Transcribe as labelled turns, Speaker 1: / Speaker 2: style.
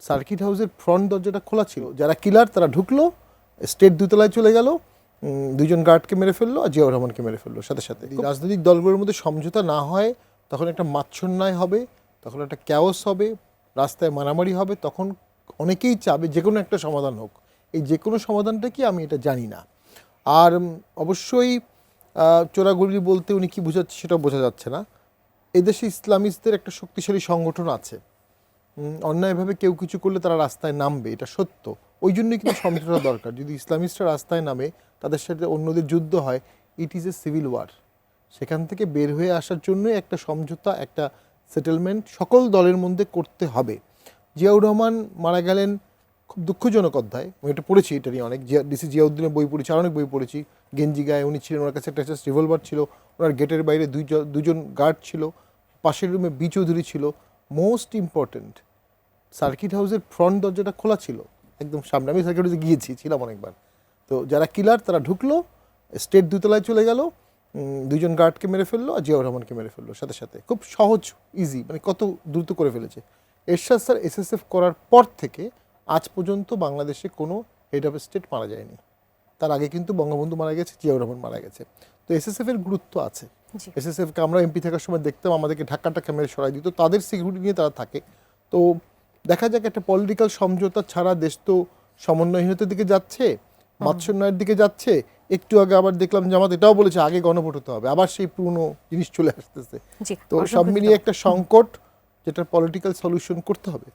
Speaker 1: Circuit হাউসের front দরজাটা খোলা ছিল, যারা কিলার তারা ঢুকলো, স্টেট দুতলায় চলে গেল, দুইজন গার্ডকে মেরে ফেললো আর জিয়াউর রহমানকে মেরে ফেললো সাথে সাথে। রাজনৈতিক দলগুলোর মধ্যে সমঝোতা না হয় তখন একটা মাৎসন্যায় হবে, তখন একটা ক্যাওস হবে, রাস্তায় মারামারি হবে, তখন অনেকেই চাবে যে কোনো একটা সমাধান হোক। এই যে কোনো সমাধানটা কি আমি এটা জানি না। আর অবশ্যই চোরাগুলি বলতে উনি কি বোঝাচ্ছে সেটাও বোঝা যাচ্ছে না। এদেশে ইসলামিস্টদের একটা শক্তিশালী সংগঠন আছে, অন্যায়ভাবে কেউ কিছু করলে তারা রাস্তায় নামবে, এটা সত্য। ওই জন্যই কিন্তু সমঝোতা দরকার। যদি ইসলামিস্টরা রাস্তায় নামে, তাদের সাথে অন্যদের যুদ্ধ হয়, it is a civil war. সেখান থেকে বের হয়ে আসার জন্যই একটা সমঝোতা, একটা সেটেলমেন্ট সকল দলের মধ্যে করতে হবে। জিয়াউর রহমান মারা গেলেন, খুব দুঃখজনক অধ্যায়। আমি এটা পড়েছি, এটা নিয়ে অনেক ডিসি জিয়াউদ্দিনের বই পড়েছি, আর অনেক বই পড়েছি। গেঞ্জি গায়ে উনি ছিলেন, ওনার কাছে একটা রিভলভার ছিল, ওনার গেটের বাইরে দুজন গার্ড ছিল, পাশের রুমে বি চৌধুরী ছিল। মোস্ট ইম্পর্ট্যান্ট, সার্কিট হাউসের ফ্রন্ট দরজাটা খোলা ছিল একদম সামনে। আমি সার্কিট হাউসে ছিলাম অনেকবার। তো যারা কিলার তারা ঢুকলো, স্টেট দুতলায় চলে গেল, দুইজন গার্ডকে মেরে ফেললো আর জিয়াউর রহমানকে মেরে ফেললো সাথে সাথে। খুব সহজ, ইজি, মানে কত দ্রুত করে ফেলেছে। এরশাদ স্যার এসএসএফ করার পর থেকে আজ পর্যন্ত বাংলাদেশে কোনো হেড অফ স্টেট মারা যায়নি। তার আগে কিন্তু বঙ্গবন্ধু মারা গেছে, জিয়াউর রহমান মারা গেছে। তো এসএসএফ এর গুরুত্ব আছে। এসএসএফকে আমরা এমপি থাকার সময় দেখতাম, আমাদেরকে ঢাকা মেরে সরাই দিত, তাদের সিকিউরিটি নিয়ে তারা থাকে। তো দেখা যাক, একটা পলিটিক্যাল সমঝোতা ছাড়া দেশ তো সমন্বয়হীনতার দিকে যাচ্ছে, মাৎসন্যায়ের দিকে যাচ্ছে। একটু আগে আবার দেখলাম জামাত এটাও বলেছে আগে গণভোট হতে হবে, আবার সেই পুরনো জিনিস চলে আসতেছে। তো সব মিলিয়ে একটা সংকট, যেটার পলিটিক্যাল সলিউশন করতে হবে।